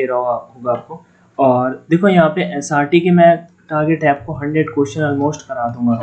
दे रहा होगा आपको। और देखो यहाँ पे एसआरटी के मैं टारगेट है आपको 100 क्वेश्चन ऑलमोस्ट करा दूंगा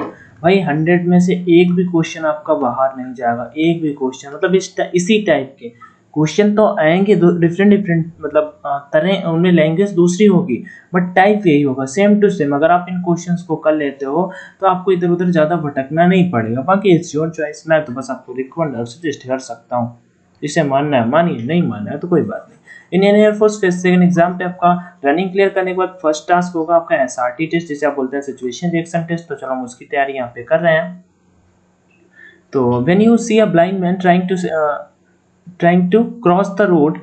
भाई। 100 में से एक भी क्वेश्चन आपका बाहर नहीं जाएगा, एक भी क्वेश्चन, मतलब इसी टाइप के क्वेश्चन तो आएंगे, डिफरेंट डिफरेंट मतलब तरह, उनमें लैंग्वेज दूसरी होगी बट टाइप यही होगा, सेम टू सेम। अगर आप इन क्वेश्चंस को कर लेते हो तो आपको इधर उधर ज़्यादा भटकना नहीं पड़ेगा। बाकी इट्स योर चॉइस, मैं तो बस आपको रिकमेंड और सजेस्ट कर सकता हूँ। इसे मानना है मानिए, नहीं मानना है तो कोई बात नहीं। Indian air force phase second exam पे आपका रनिंग क्लियर करने के बाद फर्स्ट टास्क होगा आपका एसआरटी टेस्ट, जिसे आप बोलते हैं सिचुएशन रिएक्शन टेस्ट। तो चलो हम उसकी तैयारी यहाँ पे कर रहे हैं। तो when you see a blind man trying to cross the road,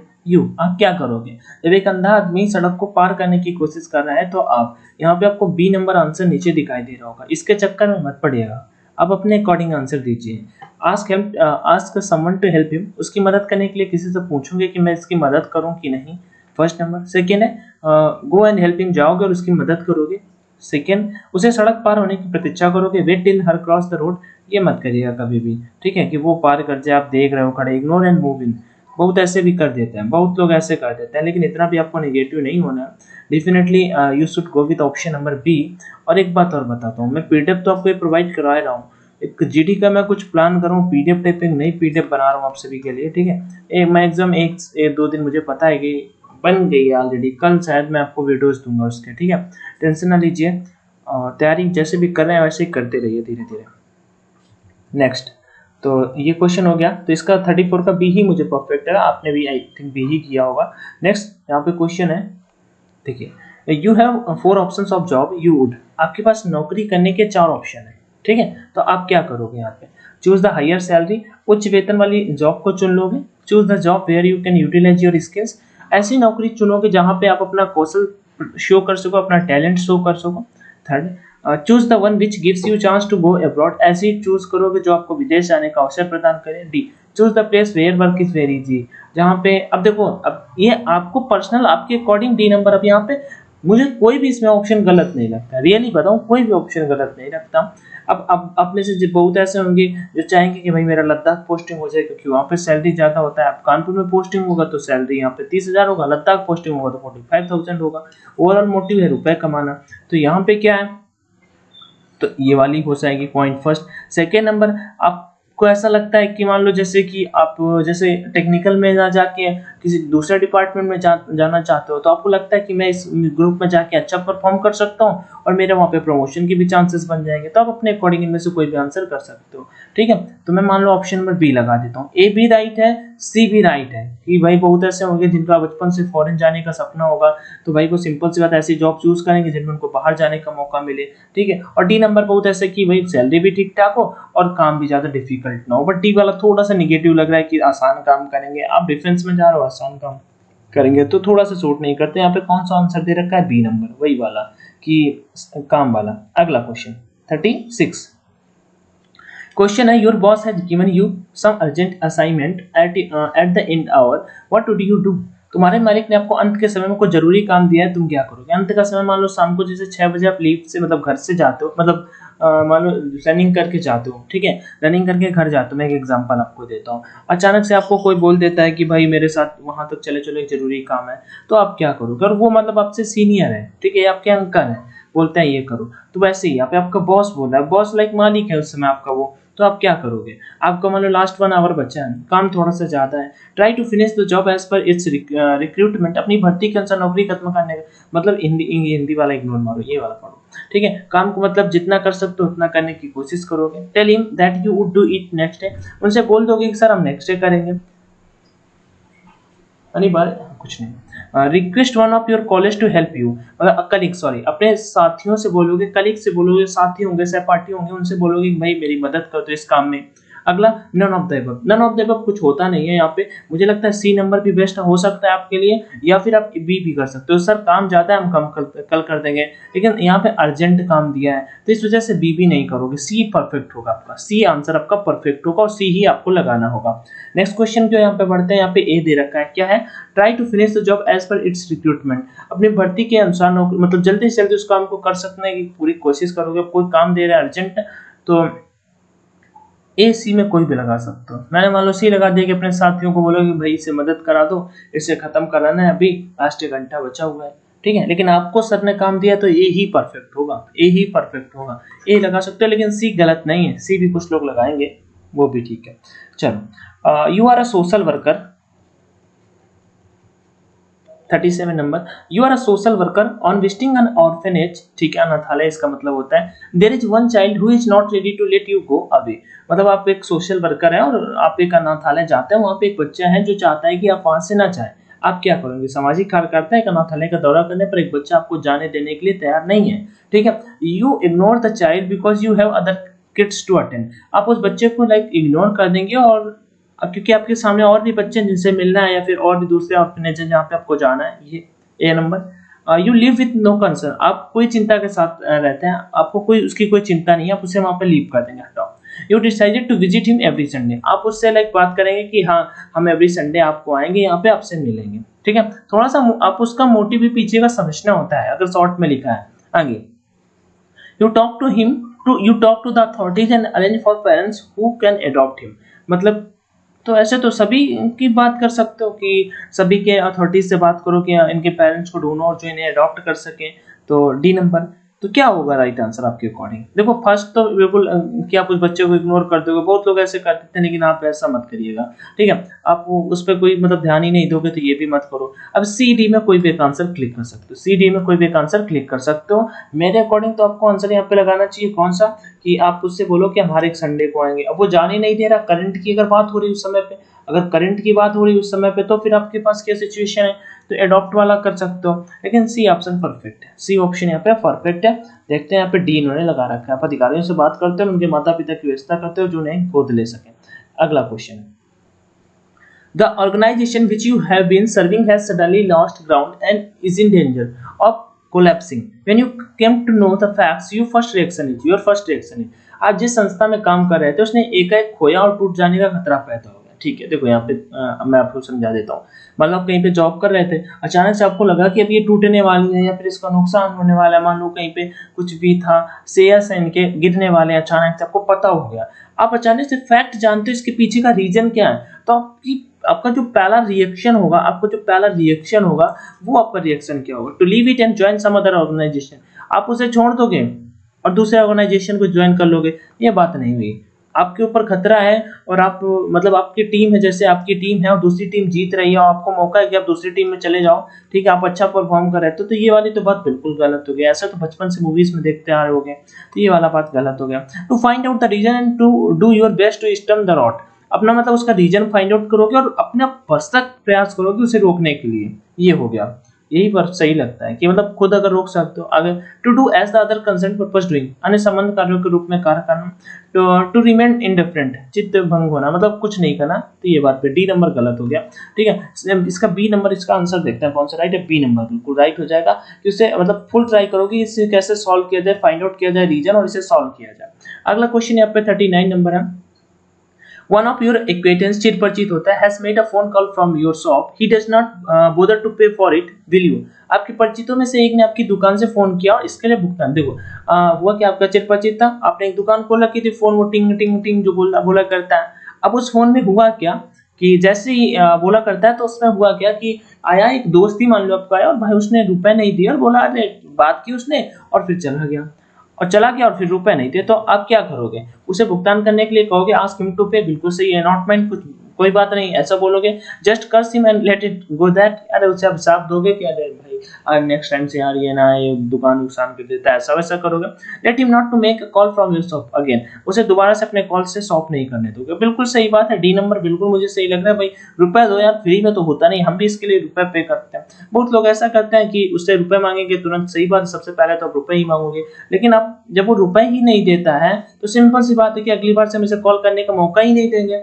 आप क्या करोगे? जब एक अंधा आदमी सड़क को पार करने की कोशिश कर रहा है तो आप यहाँ पे आपको बी नंबर आंसर नीचे दिखाई दे रहा होगा, इसके चक्कर में मत पड़िएगा, आप अपने अकॉर्डिंग आंसर दीजिए। Ask someone to help him, उसकी मदद करने के लिए किसी से पूछोगे कि मैं इसकी मदद करूं कि नहीं, फर्स्ट नंबर। सेकेंड है गो एंड हेल्प हिम, जाओगे और उसकी मदद करोगे। सेकेंड, उसे सड़क पार होने की प्रतीक्षा करोगे, wait till her cross the road, ये मत करिएगा कभी भी, ठीक है, कि वो पार कर जाए, आप देख रहे हो खड़े, इग्नोर एंड मूव इन। बहुत ऐसे भी कर देते हैं, बहुत लोग ऐसे कर देते हैं, लेकिन इतना भी आपको नेगेटिव नहीं होना। Definitely you should go with option number B. और एक बात और बताता हूँ, मैं पीडीएफ तो आपको प्रोवाइड करवा रहा हूँ, एक जीडी का मैं कुछ प्लान कर रहा हूँ, पीडीएफ टाइप एक नई पीडीएफ बना रहा हूँ आप सभी के लिए, ठीक है। मैं एग्जाम एक दो दिन मुझे पता है कि बन गई है ऑलरेडी, कल शायद मैं आपको वीडियोस दूंगा उसके, ठीक है, टेंशन ना लीजिए। तैयारी जैसे भी कर रहे हैं वैसे ही करते रहिए धीरे धीरे। नेक्स्ट, तो ये क्वेश्चन हो गया, तो इसका 34 का बी ही मुझे परफेक्ट है, आपने भी आई थिंक बी ही किया होगा। नेक्स्ट यहाँ पे क्वेश्चन है, देखिए, you have 4 options of job you would, आपके पास नौकरी करने के 4 ऑप्शन है, ठीक है, तो आप क्या करोगे यहाँ पे? चूज द हायर सैलरी, उच्च वेतन वाली जॉब को चुन लोगे। Choose the job where you can utilize your skills, ऐसी नौकरी चुनोगे जहाँ पे आप अपना कौशल शो कर सको, अपना टैलेंट शो कर सको। Third, choose the one which gives you chance to go abroad, ऐसी चूज करोगे जो आपको विदेश जाने का अवसर प्रदान करे। D, choose the place where work is very easy, जहाँ पे, अब देखो, अब ये आपको पर्सनल आपके अकॉर्डिंग डी नंबर, अब यहाँ पे मुझे कोई भी इसमें ऑप्शन गलत नहीं लगता, रियली बताऊं, कोई भी ऑप्शन गलत नहीं लगता। अब अपने से बहुत ऐसे होंगे जो चाहेंगे कि भाई मेरा लद्दाख पोस्टिंग हो जाए, क्योंकि वहाँ पे सैलरी ज्यादा होता है। अब कानपुर में पोस्टिंग होगा तो सैलरी यहाँ पे 30,000 होगा, लद्दाख पोस्टिंग होगा तो 45,000 होगा। ओवरऑल मोटिव है रुपए कमाना, तो यहाँ पे क्या है, तो ये वाली हो जाएगी पॉइंट फर्स्ट। सेकेंड नंबर, आपको ऐसा लगता है कि मान लो जैसे कि आप जैसे टेक्निकल में ना जाके किसी दूसरे डिपार्टमेंट में जाना चाहते हो, तो आपको लगता है कि मैं इस ग्रुप में जाके अच्छा परफॉर्म कर सकता हूँ और मेरे वहाँ पे प्रमोशन की भी चांसेस बन जाएंगे, तो आप अपने अकॉर्डिंग इनमें से कोई भी आंसर कर सकते हो, ठीक है। तो मैं मान लो ऑप्शन नंबर बी लगा देता हूँ। ए भी राइट है, सी भी राइट है, कि भाई बहुत ऐसे होंगे जिनका बचपन से फॉरेन जाने का सपना होगा, तो भाई वो सिंपल सी बात ऐसी जॉब चूज करेंगे जिनमें उनको बाहर जाने का मौका मिले, ठीक है। और डी नंबर बहुत ऐसे कि भाई सैलरी भी ठीक ठाक हो और काम भी ज्यादा डिफिकल्ट ना हो, बट डी वाला थोड़ा सा निगेटिव लग रहा है कि आसान काम करेंगे, आप डिफेंस में जा रहे हो आसान काम करेंगे, तो थोड़ा सा सूट नहीं करते। यहाँ पे कौन सा आंसर दे रखा है? बी नंबर, वही वाला कि काम वाला। अगला क्वेश्चन 36 क्वेश्चन है, your boss has given you some urgent assignment at the end hour, what would you do? तुम्हारे मालिक ने आपको अंत के समय में कोई जरूरी काम दिया है, तुम क्या करोगे? अंत का समय मान लो शाम को जैसे 6 बजे आप लीव से मतलब घर से जाते हो, मतलब मान लो रनिंग करके जाते हो, ठीक है, रनिंग करके घर जाते हो, मैं एक एग्जांपल आपको देता हूँ। अचानक से आपको कोई बोल देता है कि भाई मेरे साथ वहां तक चले चलो, एक जरूरी काम है, तो आप क्या करोगे? और वो मतलब आपसे सीनियर है, ठीक है, आपके अंकल है, बोलते हैं ये करो, तो वैसे ही यहाँ पे आपका बॉस बोल रहा है, बॉस लाइक मालिक है उस समय आपका वो, तो आप क्या करोगे? आपका मान लो लास्ट 1 आवर बचा है, काम थोड़ा सा ज्यादा है, try to finish the job as per its recruitment, अपनी भर्ती के अनुसार नौकरी खत्म करने का मतलब, हिंदी वाला इग्नोर मारो, ये वाला पढ़ो, ठीक है। काम को मतलब जितना कर सकते हो उतना करने की कोशिश करोगे। Tell him that you would do it next day, उनसे बोल दोगे कि सर हम नेक्स्ट डे करेंगे, बार कुछ नहीं। Request one of your college to help you, मतलब कलीग, सॉरी, अपने साथियों से बोलोगे, कलीग से बोलोगे, साथी होंगे, सहपाठी होंगे, उनसे बोलोगे कि भाई मेरी मदद कर दो इस काम में। अगला, none of the above, none of the above कुछ होता नहीं है यहाँ पे, मुझे लगता है सी नंबर भी बेस्ट हो सकता है आपके लिए, या फिर आप बी भी कर सकते हो, सर काम ज्यादा है हम कल कर देंगे, लेकिन यहाँ पे अर्जेंट काम दिया है, तो इस वजह से बी भी नहीं करोगे, सी परफेक्ट होगा आपका, सी आंसर आपका परफेक्ट होगा और सी ही आपको लगाना होगा। नेक्स्ट क्वेश्चन क्यों यहाँ पे बढ़ते हैं, यहाँ पे ए दे रखा है, क्या है? Try to finish the job as per its recruitment, अपनी भर्ती के अनुसार नौकरी, मतलब जल्दी से जल्दी उस काम को कर सकने की पूरी कोशिश करोगे। कोई काम दे रहा है अर्जेंट, तो ए सी में कोई भी लगा सकते हो। मैंने मान लो सी लगा दिया कि अपने साथियों को बोलो कि भाई इसे मदद करा दो, इसे खत्म कराना है, अभी लास्ट 1 घंटा बचा हुआ है, ठीक है। लेकिन आपको सर ने काम दिया तो ए ही परफेक्ट होगा, ए ही परफेक्ट होगा। ए लगा सकते हो लेकिन सी गलत नहीं है, सी भी कुछ लोग लगाएंगे, वो भी ठीक है। चलो, you are a social worker, 37 number, you are a social worker on visiting an orphanage, ठीक है, अनाथालय इसका मतलब होता है। There is one child who is not ready to let you go away, मतलब आप एक सोशल वर्कर हैं और आप एक अनाथालय जाते हैं, वहाँ पे एक बच्चा है जो चाहता है कि आप वहाँ से ना जाए, आप क्या करेंगे? सामाजिक कार्यकर्ता एक अनाथालय का दौरा करने पर एक बच्चा आपको जाने देने के लिए तैयार नहीं है, ठीक है। You ignore the child because you have other kids to attend, आप उस बच्चे को लाइक इग्नोर कर देंगे और अब क्योंकि आपके सामने और भी बच्चे हैं जिनसे मिलना है या फिर और भी दूसरे ऑर्फनेज है जहाँ पे आपको जाना है, ये A number. You live with no concern, आप कोई चिंता के साथ रहते हैं, आपको कोई उसकी कोई चिंता नहीं है, आप उसे वहाँ पे लीव कर देंगे, हटाओ। You decided to visit him every Sunday, आप उससे लाइक बात करेंगे कि हाँ हम एवरी संडे आपको आएंगे यहाँ पे आपसे मिलेंगे, ठीक है। थोड़ा सा आप उसका मोटिव भी पीछे का समझना होता है अगर शॉर्ट में लिखा है। आगे, you talk to him you talk to the authorities and arrange for parents who can adopt him, मतलब तो ऐसे तो सभी की बात कर सकते हो कि सभी के अथॉरिटीज से बात करो कि इनके पेरेंट्स को ढूंढो और जो इन्हें अडॉप्ट कर सके, तो डी नंबर। तो क्या होगा राइट आंसर आपके अकॉर्डिंग? देखो फर्स्ट तो बिल्कुल कि आप उस बच्चे को इग्नोर कर दोगे, बहुत लोग ऐसे कर देते हैं लेकिन आप ऐसा मत करिएगा, ठीक है। आप उस पर कोई मतलब ध्यान ही नहीं दोगे तो ये भी मत करो। अब सी डी में कोई भी एक आंसर क्लिक कर सकते हो, सी डी में कोई भी एक आंसर क्लिक कर सकते हो। मेरे अकॉर्डिंग तो आपको आंसर यहाँ पे लगाना चाहिए कौन सा, कि आप उससे बोलो कि हम हर एक संडे को आएंगे। अब वो जाने नहीं दे रहा, करंट की अगर बात हो रही है उस समय पे, अगर करंट की बात हो रही है उस समय पे, तो फिर आपके पास क्या सिचुएशन है, तो एडॉप्ट वाला कर सकते हो। लेकिन सी ऑप्शन परफेक्ट है, सी ऑप्शन यहाँ पे परफेक्ट है। देखते हैं यहाँ पे डी इन्होंने लगा रखा है। आप अधिकारियों से बात करते हो, उनके माता पिता की व्यवस्था करते हो जो उन्हें गोद ले सके। अगला क्वेश्चन है, the organization which you have been serving has suddenly lost ground and is in danger of collapsing. When you came to know the facts, your first reaction is आप जिस संस्था में काम कर रहे थे उसने एकाएक खोया और टूट जाने का खतरा पैदा हो गया, ठीक है। देखो यहाँ पे मैं आपको समझा देता हूँ। मतलब कहीं पे जॉब कर रहे थे, अचानक से आपको लगा कि अब ये टूटने वाली है या फिर इसका नुकसान होने वाला है, मान लो कहीं पे कुछ भी था, शेयर्स है इनके गिरने वाले हैं, अचानक से आपको पता हो गया। आप अचानक से फैक्ट जानते हो इसके पीछे का रीजन क्या है, तो आपका जो पहला रिएक्शन होगा वो आपका रिएक्शन क्या होगा? To leave it and join some other organisation, आप उसे छोड़ दोगे और दूसरे ऑर्गेनाइजेशन को ज्वाइन कर लोगे, ये बात नहीं हुई। आपके ऊपर खतरा है और आप मतलब आपकी टीम है, जैसे आपकी टीम है और दूसरी टीम जीत रही है और आपको मौका है कि आप दूसरी टीम में चले जाओ, ठीक है, आप अच्छा परफॉर्म कर रहे हो, तो ये वाली तो बात बिल्कुल गलत हो गया। ऐसा तो बचपन से मूवीज में देखते आ रहे होगे, तो ये वाला बात गलत हो गया। To find out the reason and to do your best to stem the rot, अपना मतलब उसका रीजन फाइंड आउट करोगे और अपना भरसक प्रयास करोगे उसे रोकने के लिए, ये हो गया। यही पर सही लगता है कि मतलब खुद अगर रोक सकते हो। आगे, to do as the other concern purpose doing, अन्य संबंध कार्यों के रूप में कार्य करना। टू रिमेन इंडिफरेंट, चित्त भंग होना, मतलब कुछ नहीं करना, तो ये बात पे डी नंबर गलत हो गया, ठीक है। इसका बी नंबर, इसका आंसर देखते हैं कौन सा राइट है। बी नंबर बिल्कुल राइट हो जाएगा कि उसे मतलब फुल ट्राई करोगे इसे कैसे सॉल्व किया जाए, फाइंड आउट किया जाए रीजन और इसे सॉल्व किया जाए। अगला क्वेश्चन यहाँ पे 39 नंबर है। One of your acquaintance चिर परिचित होता है has made a phone call from your shop. He does not bother to pay for it. Will you? आपके परिचितों में से एक ने आपकी दुकान से फोन किया और इसके लिए भुगतान, देखो हुआ कि आपका चिर परिचित था, आपने एक दुकान खोल रखी थी, फोन वो टिंग टिंग टिंग जो बोला करता है। अब उस फोन में हुआ क्या कि जैसे ही बोला करता है तो उसमें हुआ क्या कि आया एक दोस्त ही मान लो आपका आया और भाई उसने रुपए नहीं दिए और बोला अरे बात की उसने और फिर चला गया और फिर रुपए नहीं थे, तो आप क्या करोगे? उसे भुगतान करने के लिए कहोगे आस्क हिम टू पे, बिल्कुल सही है, नॉट माइंड, कुछ कोई बात नहीं ऐसा बोलोगे। Just curse him and let it go that, अरे उसे आप साफ दोगे कि अरे भाई नेक्स्ट टाइम से यार ये ना ये दुकान नुकसान कर देता है, ऐसा वैसा करोगे। Let him not to make a call from your shop again, उसे दोबारा से अपने कॉल से शॉप नहीं करने दोगे, बिल्कुल सही बात है। डी नंबर बिल्कुल मुझे सही लग रहा है भाई, रुपए दो यार, फ्री में तो होता नहीं, हम भी इसके लिए रुपए पे करते हैं। बहुत लोग ऐसा करते हैं कि उससे रुपए मांगेंगे तुरंत, सही बात है, सबसे पहले तो आप रुपए ही मांगोगे, लेकिन आप जब वो रुपए ही नहीं देता है तो सिंपल सी बात है कि अगली बार से हम इसे कॉल करने का मौका ही नहीं देंगे,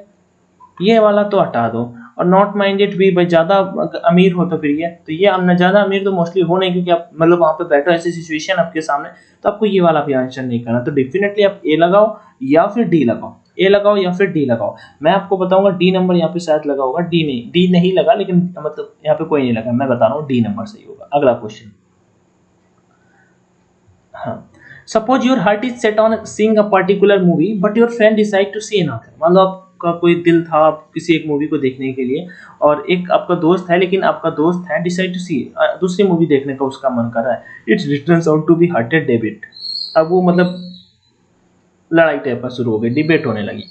ये वाला तो हटा दो। और नॉट माइंडेड भी भाई ज्यादा अमीर हो तो फिर ये अब ज्यादा अमीर तो मोस्टली हो नहीं, क्योंकि आप मतलब वहां पे बैठो ऐसी सिचुएशन आपके सामने, तो आपको ये वाला भी आंसर नहीं करना, तो डेफिनेटली आप ए लगाओ या फिर डी लगाओ, ए लगाओ या फिर डी लगाओ। मैं आपको बताऊंगा डी नंबर यहाँ पे शायद लगा होगा, डी नहीं लगा, लेकिन मतलब यहाँ पे कोई नहीं लगा, मैं बता रहा हूँ डी नंबर सही होगा। अगला क्वेश्चन, हाँ, suppose your heart is set on seeing a particular movie but your friend decide to see another. मान लो आपका कोई दिल था किसी एक मूवी को देखने के लिए, और एक आपका दोस्त है, लेकिन आपका दोस्त है डिसाइड टू सी दूसरी मूवी देखने का उसका मन कर रहा है, it's returns out to be hearted debit. अब वो मतलब लड़ाई टाइप का शुरू हो गई, डिबेट होने लगी।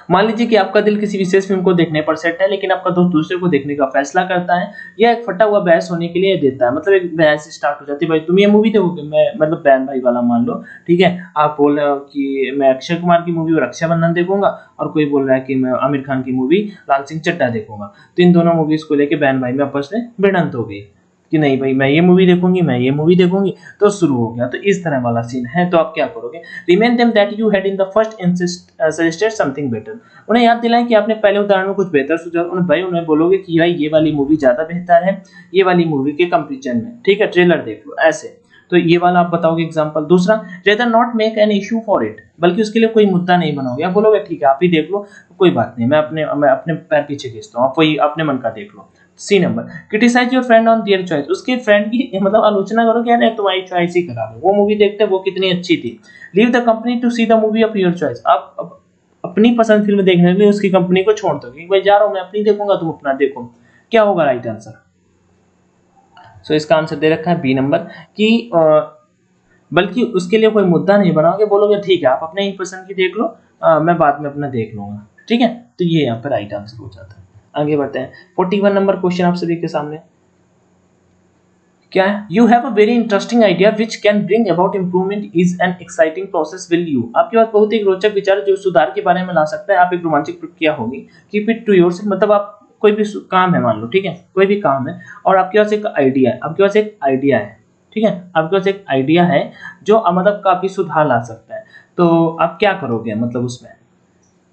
मान लीजिए कि आपका दिल किसी विशेष फिल्म को देखने पर सेट है, लेकिन आपका दोस्त दूसरे को देखने का फैसला करता है, या एक फटा हुआ बहस होने के लिए देता है, मतलब एक बहस स्टार्ट हो जाती है, भाई तुम ये मूवी देखोगे, मैं मतलब बहन भाई वाला मान लो, ठीक है, आप बोल रहे हो कि मैं अक्षय कुमार की मूवी रक्षाबंधन देखूंगा, और कोई बोल रहा है कि मैं आमिर खान की मूवी लाल सिंह चड्ढा देखूंगा। तो इन दोनों मूवीज को लेकर बहन भाई में आपस में भिड़ंत हो गई कि नहीं भाई मैं ये मूवी देखूंगी, मैं ये मूवी देखूंगी, तो शुरू हो गया। तो इस तरह वाला सीन है। तो आप क्या करोगे, remained them that you had in the first suggested something better. उन्हें याद दिलाएं कि आपने पहले उदाहरण में कुछ बेहतर सुझाव, उन्हें बोलोगे कि भाई ये वाली मूवी ज्यादा बेहतर है ये वाली मूवी के कंपैरिजन में, ठीक है, ट्रेलर देख लो ऐसे। तो ये वाला आप बताओगे एग्जांपल। दूसरा, rather not make an issue for it, बल्कि उसके लिए कोई मुद्दा नहीं बनाओगे, आप बोलोगे ठीक है आप ही देख लो, कोई बात नहीं, मैं अपने पैर पीछे खींचता हूँ, आप वही अपने मन का देख लो। C number, criticize your friend on their choice, उसके फ्रेंड की मतलब आलोचना करो कि यार तुम्हारी चॉइस ही खराब है, वो मूवी देखते वो कितनी अच्छी थी। Leave the company to see the movie of your choice, आप अपनी पसंद फिल्म देखने के लिए उसकी कंपनी को छोड़ दो कि भाई जा रहा हूं मैं अपनी देखूंगा, तुम अपना देखो। क्या होगा राइट आंसर? सो इसका आंसर दे रखा है बी नंबर कि बल्कि उसके लिए कोई मुद्दा नहीं बनाओगे, बोलोगे ठीक है आप अपने ही पसंद की देख लो, मैं बाद में अपना देख लूंगा, ठीक है। तो ये यहाँ पे राइट आंसर हो जाता है। आगे बढ़ते हैं। 41 नंबर क्वेश्चन आप सभी के सामने क्या है, you have a very interesting idea which can bring about improvement is an exciting process, will you, आपके पास बहुत ही रोचक विचार जो सुधार के बारे में ला सकता है, आप एक रोमांचक प्रक्रिया होगी। कीप इट टू योरसेल्फ, मतलब आप कोई भी काम है मान लो, ठीक है, कोई भी काम है और आपके पास एक आइडिया है, आपके पास एक आइडिया है, ठीक है, आपके पास एक आइडिया है जो मतलब काफी सुधार ला सकता है, तो आप क्या करोगे, मतलब उसमें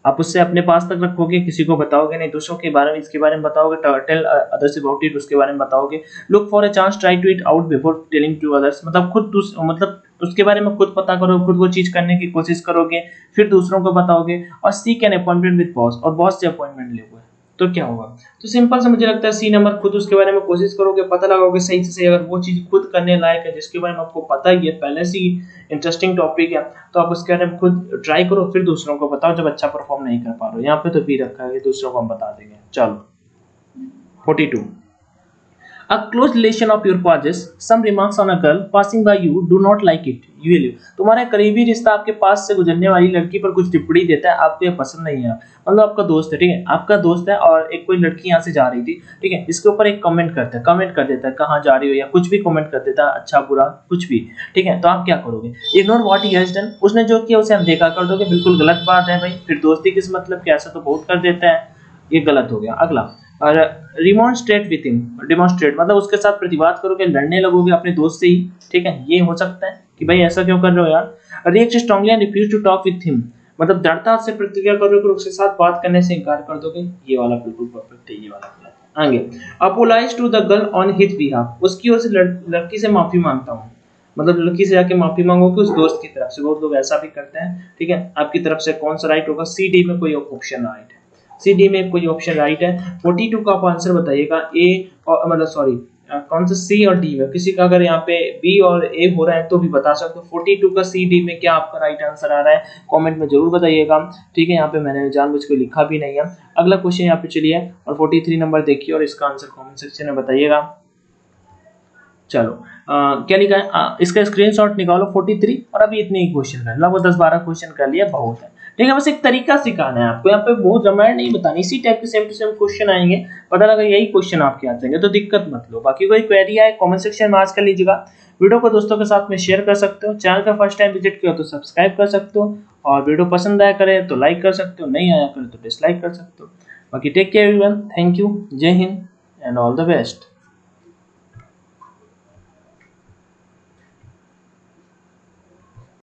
आप उससे अपने पास तक रखोगे, किसी को बताओगे नहीं, दूसरों के बारे में इसके बारे में बताओगे, टेल अदर्स अबाउट इट, उसके बारे में बताओगे। Look for a chance, try to it out before telling to others, मतलब मतलब उसके बारे में खुद पता करो, खुद वो चीज करने की कोशिश करोगे, फिर दूसरों को बताओगे। और seek an appointment with boss, और बॉस से अपॉइंटमेंट लोगे, तो क्या होगा? तो सिंपल से मुझे लगता है सी नंबर, खुद उसके बारे में कोशिश करोगे, पता लगाओगे सही से सही, अगर वो चीज खुद करने लायक है जिसके बारे में आपको पता ही है, पहले से इंटरेस्टिंग टॉपिक है, तो आप उसके बारे में खुद ट्राई करो, फिर दूसरों को बताओ जब अच्छा परफॉर्म नहीं कर पा रहे हो। यहाँ पे तो भी रखा है दूसरों को हम बता देंगे। चलो 42, a close relation of your causes some remarks on a girl passing by you do not like it you will, तुम्हारा करीबी रिश्ता आपके पास से गुजरने वाली लड़की पर कुछ टिप्पणी देता है, आपको ये पसंद नहीं है। मतलब आपका दोस्त है, ठीक है, आपका दोस्त है और एक कोई लड़की यहाँ से जा रही थी, ठीक है, इसके ऊपर एक कमेंट करता है, कमेंट कर देता है कहाँ जा रही हो, या कुछ भी कमेंट कर देता है, अच्छा बुरा कुछ भी, ठीक है। तो आप क्या करोगे? Ignore what he has done, उसने जो किया उसे अनदेखा कर दोगे, बिल्कुल गलत बात है भाई, फिर दोस्ती किस मतलब कि ऐसा तो बहुत कर देता है, ये गलत हो गया। अगला, और रिमॉन्स्ट्रेट विथ हिम, डिमॉन्स्ट्रेट मतलब उसके साथ प्रतिवाद करोगे, लड़ने लगोगे अपने दोस्त से ही, ठीक है, ये हो सकता है कि भाई ऐसा क्यों कर रहे हो यार। React strongly and refuse to talk with him, मतलब दृढ़ता से प्रतिक्रिया करोगे, उसके साथ बात करने से इनकार कर दोगे, ये वाला बिल्कुल परफेक्ट है, ये वाला गलत है। आगे, apologise to the girl on his behalf, उसकी ओर से लड़की से माफी मांगता हूँ, मतलब लड़की से जाके माफी मांगोगे उस दोस्त की तरफ से, बहुत लोग ऐसा भी करते हैं, ठीक है। आपकी तरफ से कौन सा राइट होगा? सी डी में कोई ऑप्शन राइट है, सी डी में कोई ऑप्शन राइट है। 42 का आप आंसर बताइएगा, ए और मतलब सॉरी कौन सा सी और डी में, किसी का अगर यहाँ पे बी और ए हो रहा है तो भी बता सकते हो। 42 का सी डी में क्या आपका राइट आंसर आ रहा है, कमेंट में जरूर बताइएगा, ठीक है। यहाँ पे मैंने जानबूझ के लिखा भी नहीं है। अगला क्वेश्चन यहाँ पे चलिए और 43 नंबर देखिए और इसका आंसर कमेंट सेक्शन में बताइएगा। चलो क्या लिखा है, इसका स्क्रीनशॉट निकालो 43, और अभी इतने ही क्वेश्चन कर लगभग 10-12 क्वेश्चन कर लिया, बहुत है, ठीक है। बस एक तरीका सिखाना है आपको, यहाँ पे बहुत रामायण नहीं बतानी, इसी टाइप के सेम टू सेम क्वेश्चन आएंगे, पता लगा यही क्वेश्चन आपके आ जाएंगे, तो दिक्कत मत लो। बाकी कोई क्वेरी आए कमेंट सेक्शन में आज कर लीजिएगा, वीडियो को दोस्तों के साथ में शेयर कर सकते हो, चैनल का फर्स्ट टाइम विजिट किया तो सब्सक्राइब कर सकते हो, और वीडियो पसंद आया करे तो लाइक कर सकते हो, नहीं आया करे तो डिसलाइक कर सकते हो। बाकी take care everyone, thank you, जय हिंद एंड ऑल द बेस्ट।